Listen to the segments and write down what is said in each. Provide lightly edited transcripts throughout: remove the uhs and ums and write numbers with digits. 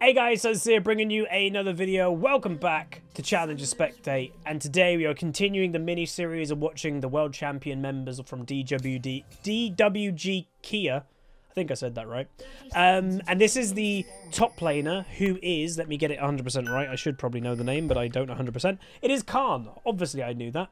Hey guys, Huzzy here bringing you another video. Welcome back to Challenger Spectate, and today we are continuing the mini-series of watching the World Champion members from DWG Kia. I think I said that right. And this is the top laner, who is, let me get it 100% right, I should probably know the name, but I don't 100%. It is Khan. Obviously I knew that.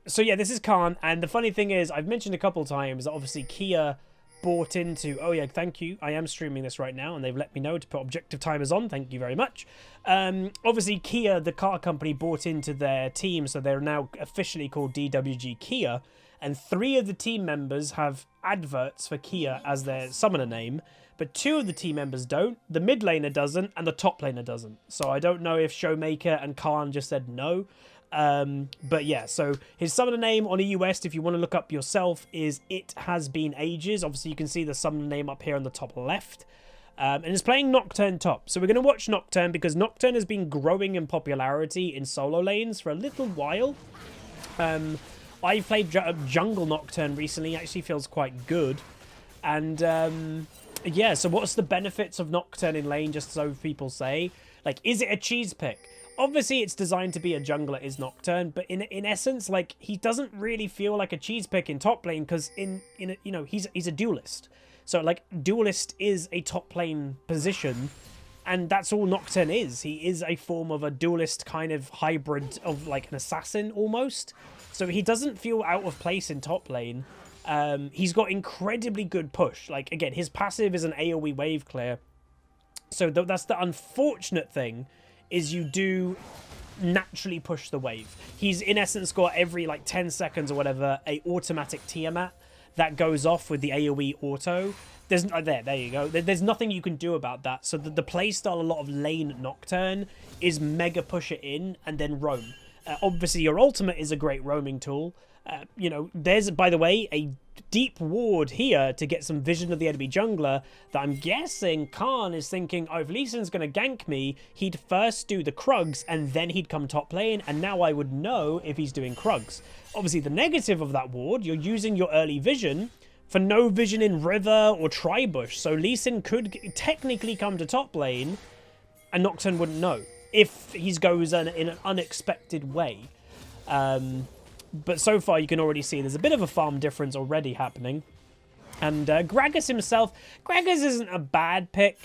So yeah, this is Khan, and the funny thing is, I've mentioned a couple times that obviously Kia bought into, oh yeah, thank you, I am streaming this right now and they've let me know to put objective timers on, thank you very much. Obviously Kia, the car company, bought into their team, so they're now officially called DWG Kia, and 3 of the team members have adverts for Kia as their summoner name, but 2 of the team members don't. The mid laner doesn't and the top laner doesn't, so I don't know if Showmaker and Khan just said no. But yeah, so his summoner name on EU West, if you want to look up yourself, is It Has Been Ages. Obviously, you can see the summoner name up here on the top left. And it's playing Nocturne top. So we're going to watch Nocturne because Nocturne has been growing in popularity in solo lanes for a little while. I've played Jungle Nocturne recently. It actually feels quite good. And yeah, so what's the benefits of Nocturne in lane, just so people say? Like, is it a cheese pick? Obviously, it's designed to be a jungler, is Nocturne, but in essence, like, he doesn't really feel like a cheese pick in top lane because you know, he's a duelist. So like, duelist is a top lane position, and that's all Nocturne is. He is a form of a duelist kind of hybrid of like an assassin almost. So he doesn't feel out of place in top lane. He's got incredibly good push. Like, again, his passive is an AoE wave clear. So that's the unfortunate thing, is you do naturally push the wave. He's in essence got every like 10 seconds or whatever a automatic Tiamat that goes off with the AoE auto. There's there you go. There's nothing you can do about that. So the playstyle a lot of lane Nocturne is mega push it in and then roam. Obviously your ultimate is a great roaming tool. You know, there's, by the way, a deep ward here to get some vision of the enemy jungler that I'm guessing Khan is thinking, oh, if Lee Sin's going to gank me, he'd first do the Krugs and then he'd come top lane, and now I would know if he's doing Krugs. Obviously, the negative of that ward, you're using your early vision for no vision in river or tri-bush, so Lee Sin could technically come to top lane and Nocturne wouldn't know if he goes in an unexpected way. But so far, you can already see there's a bit of a farm difference already happening. And Gragas himself, Gragas isn't a bad pick.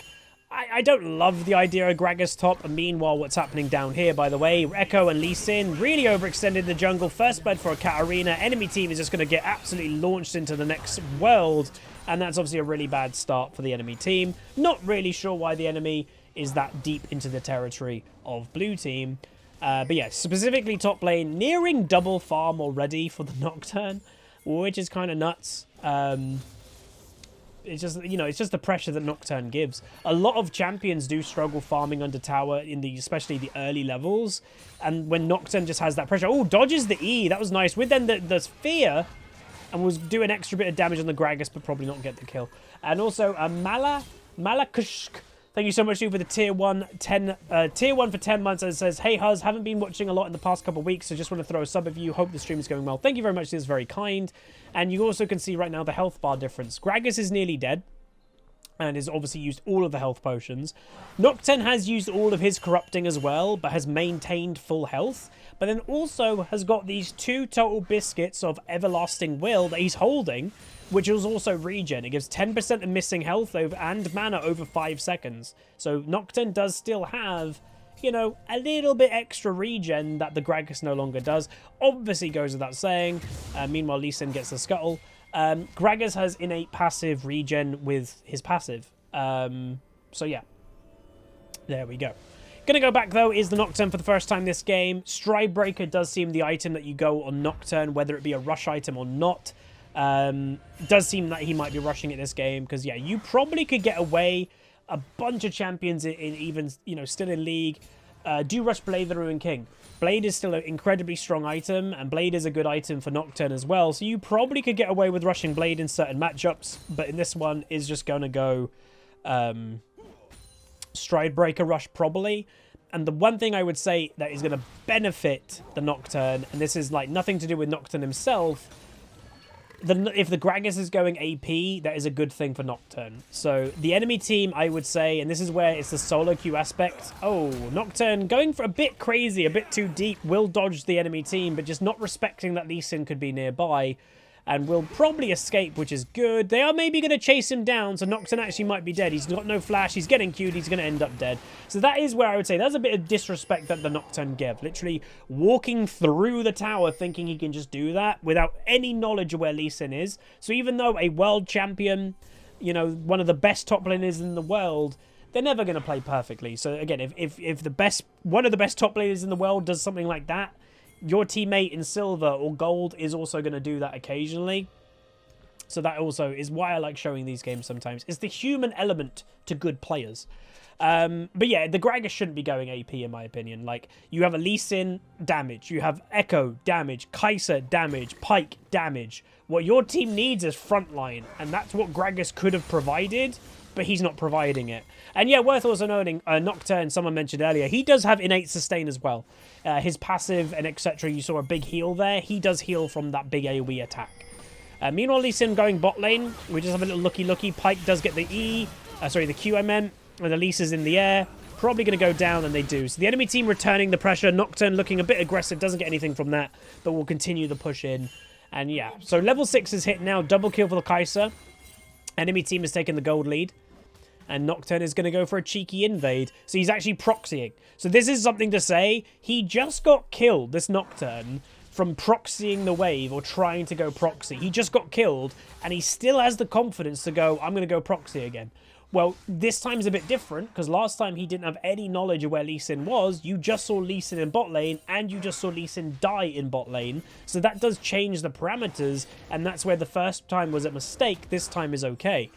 I don't love the idea of Gragas top. And meanwhile, what's happening down here, by the way, Echo and Lee Sin really overextended in the jungle. First blood for a Katarina. Enemy team is just going to get absolutely launched into the next world. And that's obviously a really bad start for the enemy team. Not really sure why the enemy is that deep into the territory of blue team. But yeah, specifically top lane, nearing double farm already for the Nocturne, which is kind of nuts. It's just, you know, it's just the pressure that Nocturne gives. A lot of champions do struggle farming under tower in the, especially the early levels. And when Nocturne just has that pressure, oh, dodges the E, that was nice. With then the fear, and was do an extra bit of damage on the Gragas, but probably not get the kill. And also, Malakushk. Thank you so much, dude, for the tier 1 for 10 months. And it says, hey, Huz, haven't been watching a lot in the past couple of weeks, so just want to throw a sub of you. Hope the stream is going well. Thank you very much. This is very kind. And you also can see right now the health bar difference. Gragas is nearly dead and has obviously used all of the health potions. Nocturne has used all of his corrupting as well, but has maintained full health. But then also has got these 2 total biscuits of everlasting will that he's holding, which is also regen. It gives 10% of missing health over and mana over 5 seconds. So Nocturne does still have, you know, a little bit extra regen that the Gragas no longer does. Obviously goes without saying. Meanwhile, Lee Sin gets the scuttle. Gragas has innate passive regen with his passive. So yeah, there we go. Gonna go back though is the Nocturne for the first time this game. Lightbringer does seem the item that you go on Nocturne, whether it be a rush item or not. Does seem that he might be rushing it this game because yeah, you probably could get away. A bunch of champions in even, you know, still in league do rush Blade the Ruined King. Blade is still an incredibly strong item, and Blade is a good item for Nocturne as well, so you probably could get away with rushing Blade in certain matchups, but in this one is just going to go Lightbringer rush probably. And the one thing I would say that is going to benefit the Nocturne, and this is like nothing to do with Nocturne himself, if the Gragas is going AP, that is a good thing for Nocturne. So the enemy team, I would say, and this is where it's the solo queue aspect. Oh, Nocturne going for a bit crazy, a bit too deep, will dodge the enemy team, but just not respecting that Lee Sin could be nearby. And will probably escape, which is good. They are maybe going to chase him down, so Nocturne actually might be dead. He's got no flash, he's getting queued, he's going to end up dead. So that is where I would say that's a bit of disrespect that the Nocturne gave. Literally walking through the tower thinking he can just do that without any knowledge of where Lee Sin is. So even though a world champion, you know, one of the best top laners in the world, they're never going to play perfectly. So again, if one of the best top laners in the world does something like that, your teammate in silver or gold is also going to do that occasionally. So that also is why I like showing these games sometimes. It's the human element to good players. But yeah, the Gragas shouldn't be going AP in my opinion. Like, you have a Lee Sin damage, you have Echo damage, Kai'Sa damage, Pyke damage. What your team needs is frontline, and that's what Gragas could have provided, but he's not providing it. And yeah, worth also noting, Nocturne, someone mentioned earlier, he does have innate sustain as well. His passive and etc., you saw a big heal there. He does heal from that big AoE attack. Meanwhile, Lee Sin going bot lane. We just have a little looky. Pyke does get the the Q I meant, and the Lee Sin's in the air. Probably going to go down, and they do. So the enemy team returning the pressure. Nocturne looking a bit aggressive, doesn't get anything from that, but will continue the push in. And yeah, so level 6 is hit now. Double kill for the Kai'Sa. Enemy team has taken the gold lead. And Nocturne is going to go for a cheeky invade. So he's actually proxying. So this is something to say. He just got killed, this Nocturne, from proxying the wave or trying to go proxy. He just got killed, and he still has the confidence to go, I'm going to go proxy again. Well, this time's a bit different, because last time he didn't have any knowledge of where Lee Sin was. You just saw Lee Sin in bot lane, and you just saw Lee Sin die in bot lane. So that does change the parameters, and that's where the first time was a mistake. This time is okay.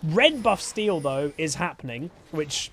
Red buff steal, though, is happening, which,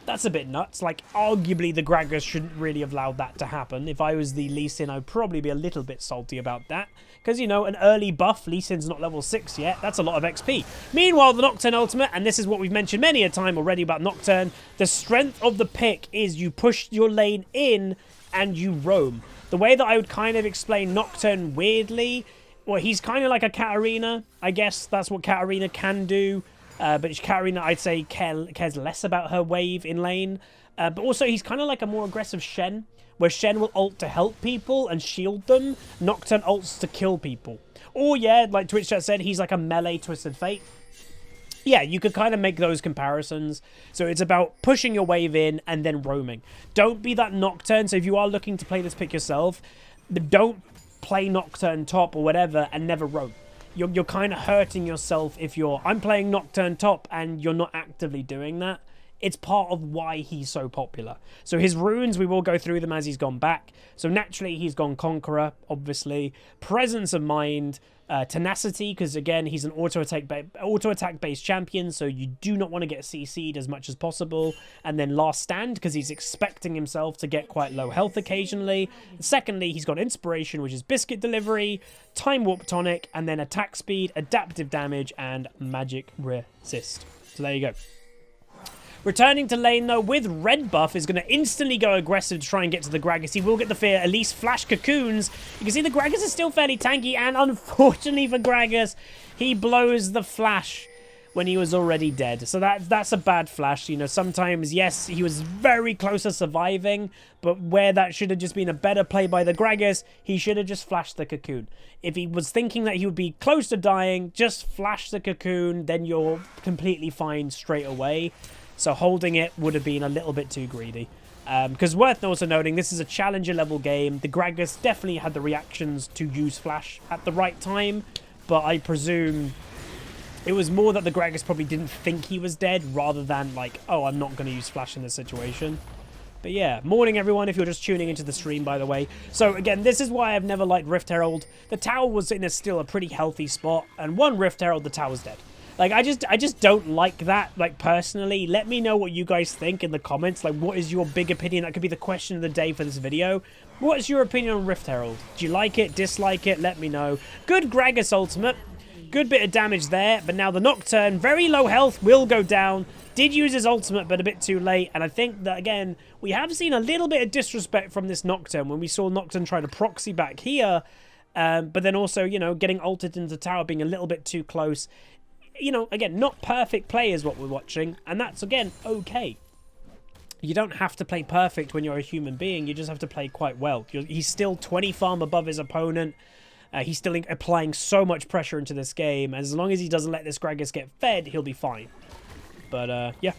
that's a bit nuts. Like, arguably, the Gragas shouldn't really have allowed that to happen. If I was the Lee Sin, I'd probably be a little bit salty about that. Because, you know, an early buff, Lee Sin's not level 6 yet. That's a lot of XP. Meanwhile, the Nocturne ultimate, and this is what we've mentioned many a time already about Nocturne, the strength of the pick is you push your lane in and you roam. The way that I would kind of explain Nocturne weirdly, well, he's kind of like a Katarina. I guess that's what Katarina can do. But Katarina, I'd say, cares less about her wave in lane. But also, he's kind of like a more aggressive Shen, where Shen will ult to help people and shield them. Nocturne ults to kill people. Or, yeah, like Twitch chat said, he's like a melee Twisted Fate. Yeah, you could kind of make those comparisons. So it's about pushing your wave in and then roaming. Don't be that Nocturne. So if you are looking to play this pick yourself, don't play Nocturne top or whatever and never roam. You're kind of hurting yourself if I'm playing Nocturne top and you're not actively doing that. It's part of why he's so popular. So his runes, we will go through them as he's gone back. So naturally, he's gone Conqueror, obviously. Presence of Mind, Tenacity, because again, he's an auto-attack based champion, so you do not want to get CC'd as much as possible. And then Last Stand, because he's expecting himself to get quite low health occasionally. And secondly, he's got Inspiration, which is Biscuit Delivery, Time Warp Tonic, and then Attack Speed, Adaptive Damage, and Magic Resist. So there you go. Returning to lane, though, with red buff, is going to instantly go aggressive to try and get to the Gragas. He will get the fear, at least flash cocoons. You can see the Gragas is still fairly tanky, and unfortunately for Gragas, he blows the flash when he was already dead. So that's a bad flash. You know, sometimes, yes, he was very close to surviving, but where that should have just been a better play by the Gragas, he should have just flashed the cocoon. If he was thinking that he would be close to dying, just flash the cocoon, then you're completely fine straight away. So holding it would have been a little bit too greedy. Because worth also noting, this is a challenger level game. The Gragas definitely had the reactions to use flash at the right time. But I presume it was more that the Gragas probably didn't think he was dead, rather than like, oh, I'm not going to use flash in this situation. But yeah, morning everyone, if you're just tuning into the stream, by the way. So again, this is why I've never liked Rift Herald. The tower was in still a pretty healthy spot. And one Rift Herald, the tower's dead. Like, I just don't like that, like, personally. Let me know what you guys think in the comments. Like, what is your big opinion? That could be the question of the day for this video. What is your opinion on Rift Herald? Do you like it, dislike it? Let me know. Good Gragas ultimate. Good bit of damage there. But now the Nocturne, very low health, will go down. Did use his ultimate, but a bit too late. And I think that, again, we have seen a little bit of disrespect from this Nocturne. When we saw Nocturne try to proxy back here, But then also, you know, getting ulted into the tower, being a little bit too close. You know, again, not perfect play is what we're watching. And that's, again, okay. You don't have to play perfect when you're a human being. You just have to play quite well. He's still 20 farm above his opponent. He's still applying so much pressure into this game. As long as he doesn't let this Gragas get fed, he'll be fine. But, yeah.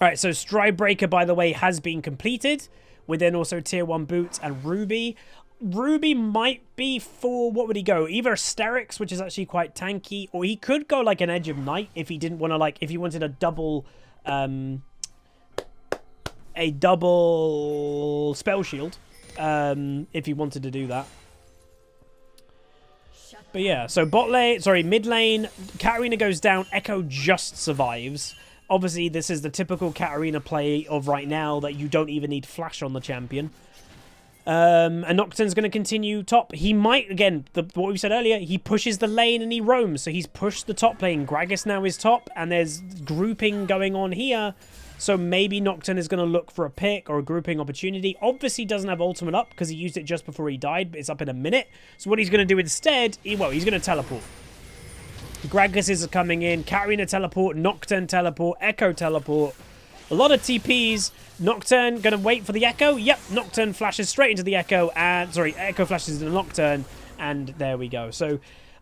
Alright, so Stridebreaker, by the way, has been completed. With then also Tier 1 boots and Ruby. Ruby might be for, what would he go? Either Asterix, which is actually quite tanky, or he could go like an Edge of Night if he didn't want to, like, if he wanted a double spell shield, if he wanted to do that. But yeah, so mid lane, Katarina goes down, Echo just survives. Obviously, this is the typical Katarina play of right now, that you don't even need flash on the champion. And Nocturne's going to continue top. He might, again, what we said earlier, he pushes the lane and he roams. So he's pushed the top lane. Gragas now is top, and there's grouping going on here. So maybe Nocturne is going to look for a pick or a grouping opportunity. Obviously doesn't have ultimate up because he used it just before he died, but it's up in a minute. So what he's going to do instead, he's going to teleport. Gragas is coming in, Katarina teleport, Nocturne teleport, Echo teleport. A lot of TPs. Nocturne going to wait for the Echo. Yep, Nocturne flashes straight into the Echo. And sorry, Echo flashes into Nocturne. And there we go. So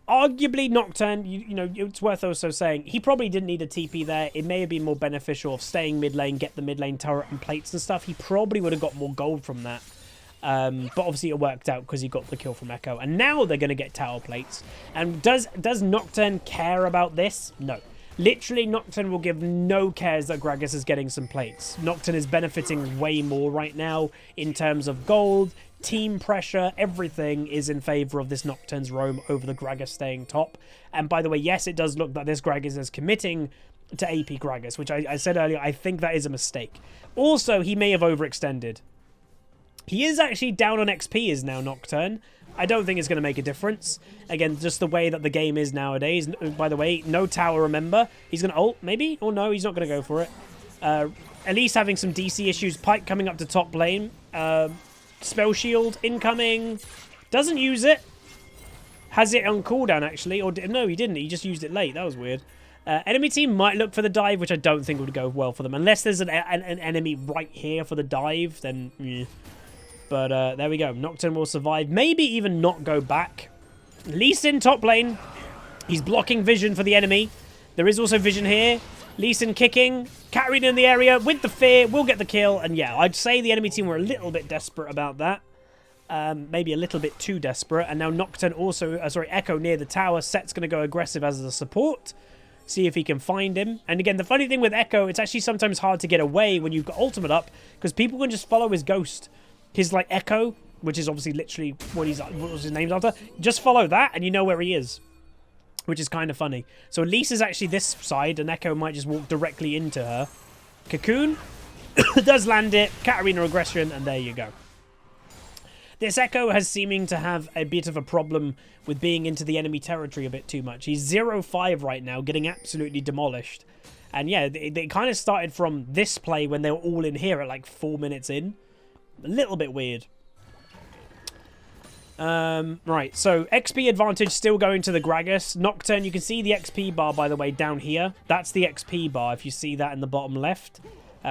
arguably Nocturne, you know, it's worth also saying he probably didn't need a TP there. It may have been more beneficial of staying mid lane, get the mid lane turret and plates and stuff. He probably would have got more gold from that. But obviously it worked out because he got the kill from Echo. And now they're going to get tower plates. And does Nocturne care about this? No. Literally, Nocturne will give no cares that Gragas is getting some plates. Nocturne is benefiting way more right now in terms of gold, team pressure, everything is in favor of this Nocturne's roam over the Gragas staying top. And by the way, yes, it does look that this Gragas is committing to AP Gragas, which I said earlier, I think that is a mistake. Also, he may have overextended. He is actually down on XP is now, Nocturne. I don't think it's going to make a difference. Again, just the way that the game is nowadays. By the way, no tower, remember. He's going to ult, maybe? Or no, he's not going to go for it. At least having some DC issues. Pike coming up to top lane. Spell shield incoming. Doesn't use it. Has it on cooldown, actually. Or no, he didn't. He just used it late. That was weird. Enemy team might look for the dive, which I don't think would go well for them. Unless there's an enemy right here for the dive, then... Yeah. But there we go. Nocturne will survive. Maybe even not go back. Lee Sin top lane. He's blocking vision for the enemy. There is also vision here. Lee Sin kicking. Katarina in the area with the fear. Will get the kill. And yeah, I'd say the enemy team were a little bit desperate about that. Maybe a little bit too desperate. And now Nocturne also... Echo near the tower. Set's going to go aggressive as a support. See if he can find him. And again, the funny thing with Echo, it's actually sometimes hard to get away when you've got ultimate up. Because people can just follow his ghost. His, like, Echo, which is obviously literally what was his name's after. Just follow that and you know where he is. Which is kind of funny. So Elise is actually this side and Echo might just walk directly into her. Cocoon does land it. Katarina aggression and there you go. This Echo has seeming to have a bit of a problem with being into the enemy territory a bit too much. He's 0-5 right now, getting absolutely demolished. And yeah, they kind of started from this play when they were all in here at like 4 minutes in. A little bit weird. Right, so XP advantage still going to the Gragas. Nocturne, you can see the XP bar, by the way, down here. That's the XP bar, if you see that in the bottom left.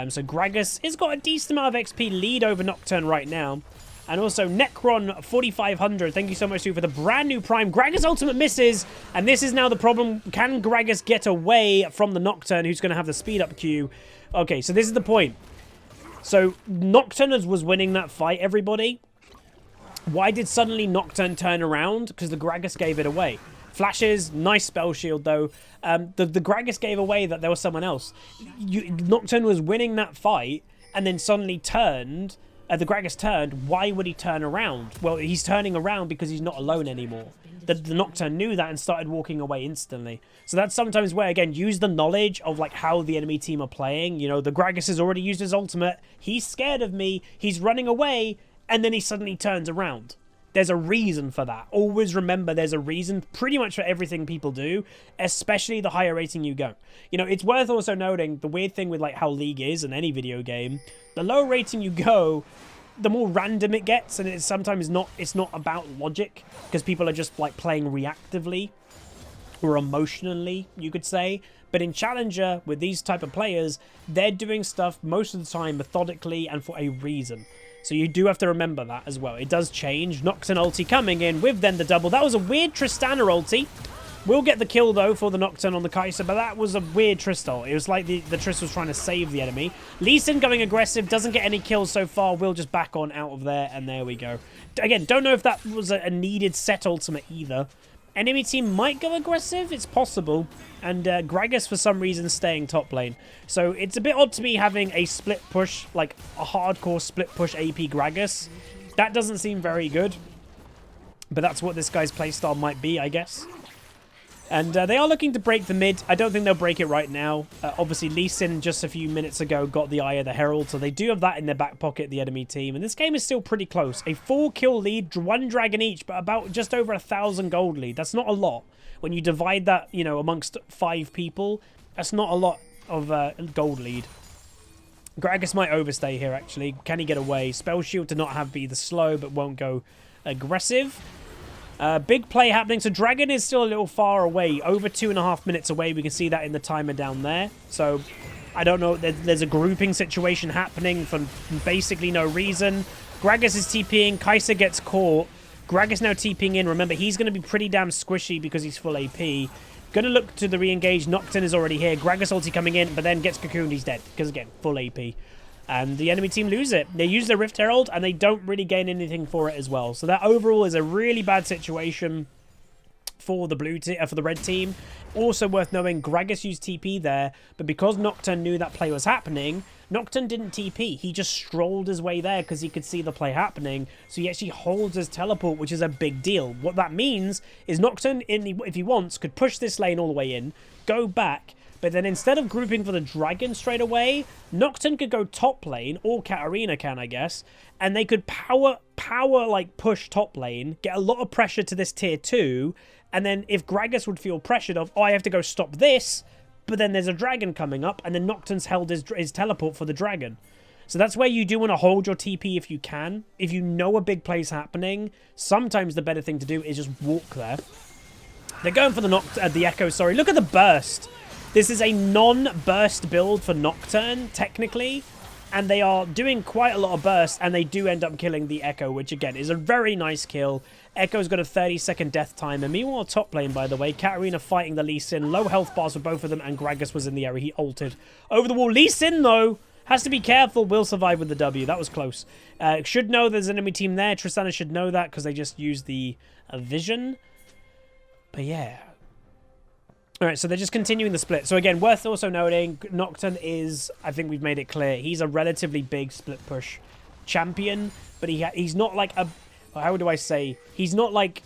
So Gragas has got a decent amount of XP lead over Nocturne right now. And also Necron 4500, thank you so much, Stu, for the brand new Prime. Gragas ultimate misses, and this is now the problem. Can Gragas get away from the Nocturne, who's going to have the speed up Q? Okay, so this is the point. So, Nocturne was winning that fight, everybody. Why did suddenly Nocturne turn around? Because the Gragas gave it away. Flashes, nice spell shield, though. The Gragas gave away that there was someone else. Nocturne was winning that fight, and then suddenly turned. The Gragas turned. Why would he turn around? Well, he's turning around because he's not alone anymore. The Nocturne knew that and started walking away instantly. So that's sometimes where, again, use the knowledge of like how the enemy team are playing. You know, the Gragas has already used his ultimate. He's scared of me. He's running away. And then he suddenly turns around. There's a reason for that. Always remember there's a reason pretty much for everything people do, especially the higher rating you go. You know, it's worth also noting the weird thing with like how League is in any video game. The lower rating you go, the more random it gets, and it's sometimes not, it's not about logic, because people are just like playing reactively or emotionally, you could say. But in Challenger, with these type of players, they're doing stuff most of the time methodically and for a reason. So you do have to remember that as well. It does change. Nocturne ulti coming in with then the double. That was a weird Tristana ulti. We'll get the kill, though, for the Nocturne on the Kai'Sa, but that was a weird Trist-ult. It was like the Trist was trying to save the enemy. Lee Sin going aggressive, doesn't get any kills so far. We'll just back on out of there, and there we go. Again, don't know if that was a needed set ultimate either. Enemy team might go aggressive, it's possible. And Gragas, for some reason, staying top lane. So it's a bit odd to me having a split push, like a hardcore split push AP Gragas. That doesn't seem very good. But that's what this guy's playstyle might be, I guess. And they are looking to break the mid. I don't think they'll break it right now. Obviously, Lee Sin just a few minutes ago got the Eye of the Herald, so they do have that in their back pocket, the enemy team. And this game is still pretty close. A 4-kill lead, 1 dragon each, but about just over 1,000 gold lead. That's not a lot. When you divide that, you know, amongst 5 people, that's not a lot of gold lead. Gragas might overstay here, actually. Can he get away? Spell Shield to not have be the slow, but won't go aggressive. Big play happening. So Dragon is still a little far away. Over 2.5 minutes away. We can see that in the timer down there. So I don't know. There's a grouping situation happening for basically no reason. Gragas is TPing. Kai'Sa gets caught. Gragas now TPing in. Remember, he's going to be pretty damn squishy because he's full AP. Going to look to the re-engage. Nocturne is already here. Gragas ulti coming in, but then gets cocooned. He's dead because, again, full AP. And the enemy team lose it. They use their Rift Herald, and they don't really gain anything for it as well. So that overall is a really bad situation for the for the red team. Also worth knowing, Gragas used TP there, but because Nocturne knew that play was happening, Nocturne didn't TP. He just strolled his way there because he could see the play happening. So he actually holds his teleport, which is a big deal. What that means is Nocturne, if he wants, could push this lane all the way in, go back. But then instead of grouping for the dragon straight away, Nocturne could go top lane, or Katarina can, I guess, and they could power like push top lane, get a lot of pressure to this tier 2, and then if Gragas would feel pressured of, oh, I have to go stop this, but then there's a dragon coming up, and then Nocturne's held his teleport for the dragon. So that's where you do want to hold your TP if you can. If you know a big play's happening, sometimes the better thing to do is just walk there. They're going for the Echo, sorry. Look at the burst. This is a non-burst build for Nocturne, technically, and they are doing quite a lot of burst, and they do end up killing the Echo, which, again, is a very nice kill. Echo's got a 30-second death time, and meanwhile, top lane, by the way, Katarina fighting the Lee Sin, low health bars for both of them, and Gragas was in the area. He ulted over the wall. Lee Sin, though, has to be careful, will survive with the W. That was close. Should know there's an enemy team there. Tristana should know that, because they just used the vision. But, yeah. Alright, so they're just continuing the split. So again, worth also noting, Nocturne is, I think we've made it clear, he's a relatively big split push champion, but he's not like a, how do I say, he's not like,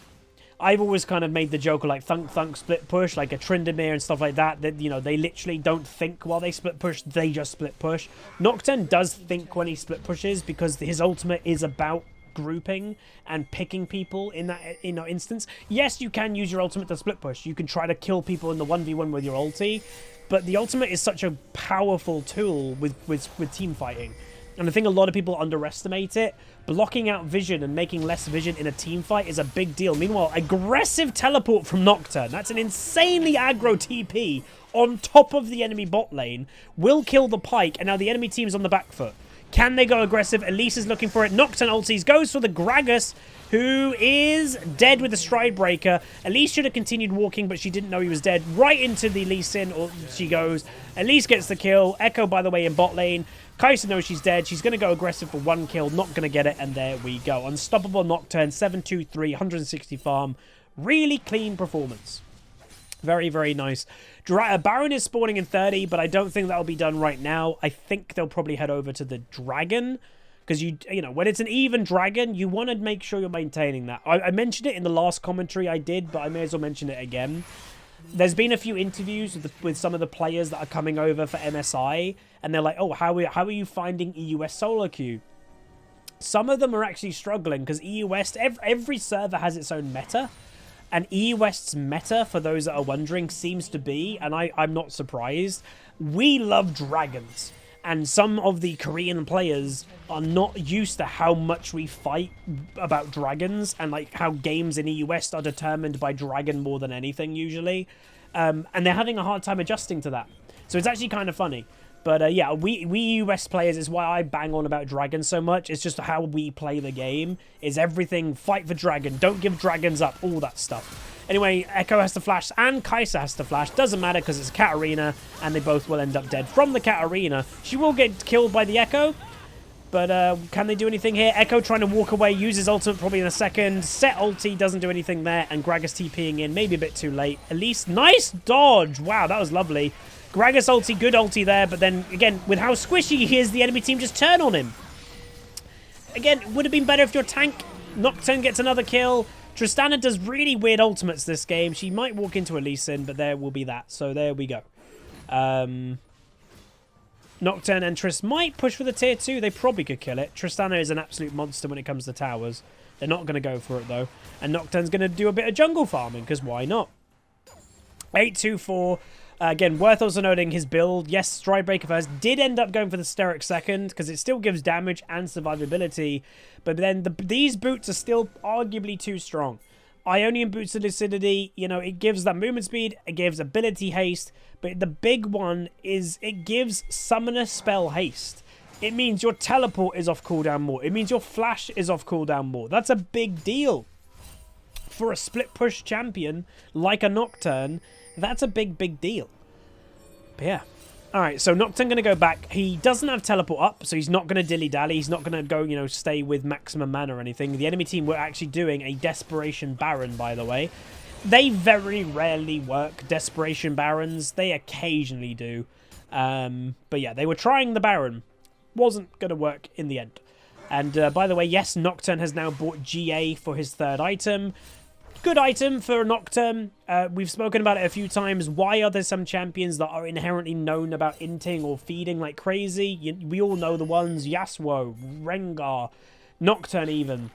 I've always kind of made the joke of like thunk split push, like a Tryndamere and stuff like that, you know, they literally don't think while they split push, they just split push. Nocturne does think when he split pushes because his ultimate is about grouping and picking people in that instance. Yes, you can use your ultimate to split push. You can try to kill people in the 1v1 with your ulti, but the ultimate is such a powerful tool with team fighting. And I think a lot of people underestimate it. Blocking out vision and making less vision in a team fight is a big deal. Meanwhile, aggressive teleport from Nocturne. That's an insanely aggro TP on top of the enemy bot lane. Will kill the Pyke, and now the enemy team's on the back foot. Can they go aggressive? Elise is looking for it. Nocturne ultis, goes for the Gragas, who is dead with the Stride Breaker. Elise should have continued walking, but she didn't know he was dead. Right into the Lee Sin, or she goes. Elise gets the kill. Echo, by the way, in bot lane. Kai'Sa knows she's dead. She's going to go aggressive for 1 kill. Not going to get it, and there we go. Unstoppable Nocturne, 723, 160 farm. Really clean performance. Very, very nice. Baron is spawning in 30, but I don't think that'll be done right now. I think they'll probably head over to the Dragon. Because, you know, when it's an even Dragon, you want to make sure you're maintaining that. I mentioned it in the last commentary I did, but I may as well mention it again. There's been a few interviews with some of the players that are coming over for MSI, and they're like, oh, how are you finding EU West SoloQ? Some of them are actually struggling, because EU West, every server has its own meta. And EU West's meta, for those that are wondering, seems to be, and I'm not surprised, we love dragons. And some of the Korean players are not used to how much we fight about dragons, and like how games in the US are determined by dragon more than anything usually. And they're having a hard time adjusting to that. So it's actually kind of funny. But yeah, we US players, is why I bang on about dragons so much. It's just how we play the game. Is everything fight for dragon, don't give dragons up, all that stuff. Anyway, Echo has to flash and Kai'Sa has to flash. Doesn't matter because it's a Katarina and they both will end up dead from the Katarina. She will get killed by the Echo. But can they do anything here? Echo trying to walk away, uses ultimate probably in a second. Set ulti, doesn't do anything there. And Gragas TPing in, maybe a bit too late. At least, nice dodge. Wow, that was lovely. Gragas ulti, good ulti there. But then, again, with how squishy he is, the enemy team just turn on him. Again, would have been better if your tank Nocturne gets another kill. Tristana does really weird ultimates this game. She might walk into a Lee Sin, but there will be that. So there we go. Nocturne and Trist might push for the tier 2. They probably could kill it. Tristana is an absolute monster when it comes to towers. They're not going to go for it, though. And Nocturne's going to do a bit of jungle farming, because why not? 8-2-4. Again, worth also noting his build. Yes, Stridebreaker first. Did end up going for the Steric second, because it still gives damage and survivability. But then these boots are still arguably too strong. Ionian boots of lucidity, you know, it gives that movement speed, it gives ability haste, but the big one is it gives summoner spell haste. It means your teleport is off cooldown more. It means your flash is off cooldown more. That's a big deal. For a split push champion like a Nocturne, that's a big deal. But yeah. Alright, so Nocturne going to go back. He doesn't have teleport up, so he's not going to dilly-dally. He's not going to go, you know, stay with maximum mana or anything. The enemy team were actually doing a Desperation Baron, by the way. They very rarely work Desperation Barons. They occasionally do. But yeah, they were trying the Baron. Wasn't going to work in the end. And by the way, yes, Nocturne has now bought GA for his third item. Good item for Nocturne. We've spoken about it a few times. Why are there some champions that are inherently known about inting or feeding like crazy? We all know the ones. Yasuo, Rengar, Nocturne even.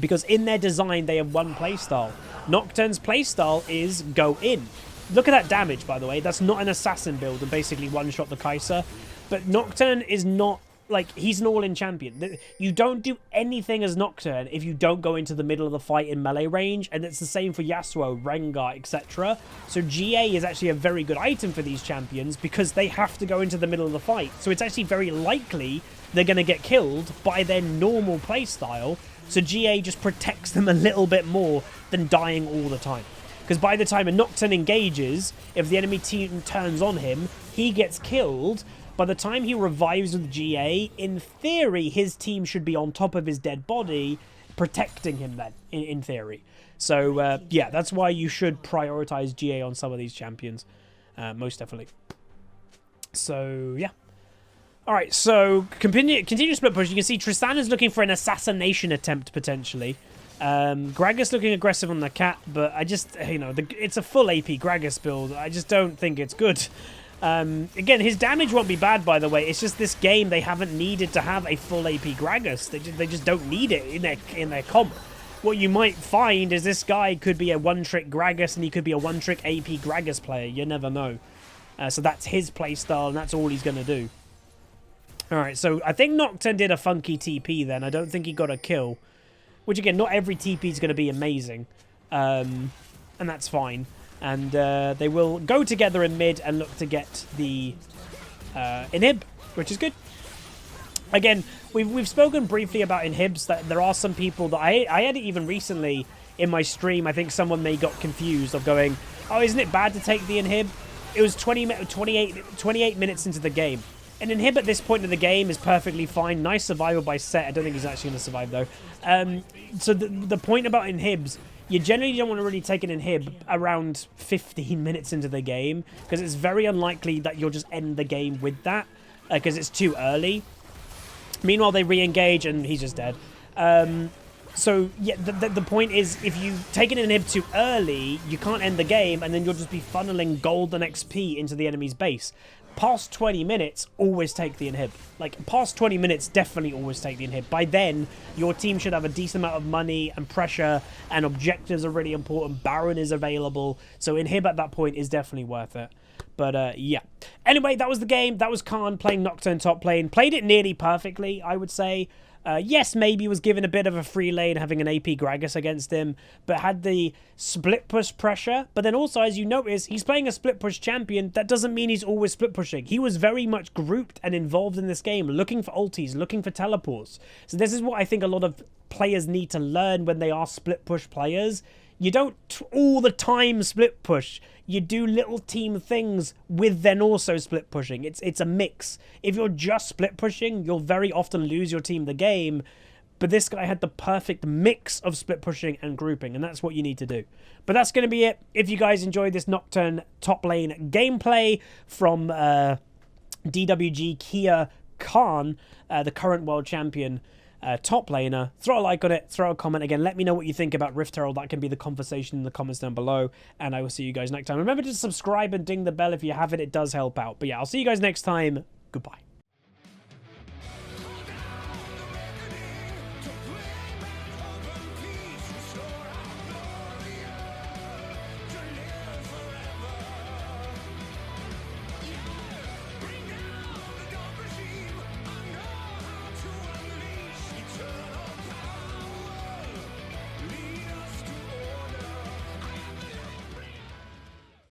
Because in their design, they have one playstyle. Nocturne's playstyle is go in. Look at that damage, by the way. That's not an assassin build and basically one-shot the Kai'Sa. But Nocturne is not... like, he's an all-in champion. You don't do anything as Nocturne if you don't go into the middle of the fight in melee range, and it's the same for Yasuo, Rengar, etc. So GA is actually a very good item for these champions because they have to go into the middle of the fight. So it's actually very likely they're going to get killed by their normal playstyle, so GA just protects them a little bit more than dying all the time. Because by the time a Nocturne engages, if the enemy team turns on him, he gets killed. By the time he revives with GA, in theory, his team should be on top of his dead body, protecting him then, in theory. So, yeah, that's why you should prioritize GA on some of these champions. Most definitely. So, yeah. Alright, so, continue split push. You can see Tristan is looking for an assassination attempt, potentially. Gragas looking aggressive on the cat, but I just, you know, it's a full AP Gragas build. I just don't think it's good. Again, his damage won't be bad, by the way. It's just this game, they haven't needed to have a full AP Gragas. They just don't need it in their comp. What you might find is this guy could be a one-trick Gragas, and he could be a one-trick AP Gragas player. You never know. So that's his playstyle, and that's all he's going to do. Alright, so I think Nocturne did a funky TP then. I don't think he got a kill. Which, again, not every TP is going to be amazing. And that's fine. And they will go together in mid and look to get the inhib, which is good. Again, we've spoken briefly about inhibs, that there are some people that I had it even recently in my stream. I think someone may got confused of going, oh, isn't it bad to take the inhib? It was 28 minutes into the game. An inhib at this point in the game is perfectly fine. Nice survival by Set. I don't think he's actually going to survive, though. So the point about inhibs, you generally don't want to really take an inhib around 15 minutes into the game, because it's very unlikely that you'll just end the game with that, because it's too early. Meanwhile, they re-engage, and he's just dead. So, yeah, the point is, if you take an inhib too early, you can't end the game, and then you'll just be funneling gold and XP into the enemy's base. Past 20 minutes, always take the inhib. Like, past 20 minutes, definitely always take the inhib. By then, your team should have a decent amount of money and pressure, and objectives are really important. Baron is available. So inhib at that point is definitely worth it. But yeah. Anyway, that was the game. That was Khan playing Nocturne top lane. Played it nearly perfectly, I would say. Yes, maybe was given a bit of a free lane having an AP Gragas against him, but had the split push pressure. But then also, as you notice, he's playing a split push champion. That doesn't mean he's always split pushing. He was very much grouped and involved in this game, looking for ultis, looking for teleports. So this is what I think a lot of players need to learn when they are split push players. You don't all the time split push. You do little team things with then also split pushing. It's a mix. If you're just split pushing, you'll very often lose your team the game. But this guy had the perfect mix of split pushing and grouping, and that's what you need to do. But that's going to be it. If you guys enjoyed this Nocturne top lane gameplay from DWG Kia Khan, the current world champion, top laner, throw a like on it, throw a comment. Again, let me know what you think about Rift Herald. That can be the conversation in the comments down below, and I will see you guys next time. Remember to subscribe and ding the bell if you haven't. It does help out. But yeah, I'll see you guys next time. Goodbye.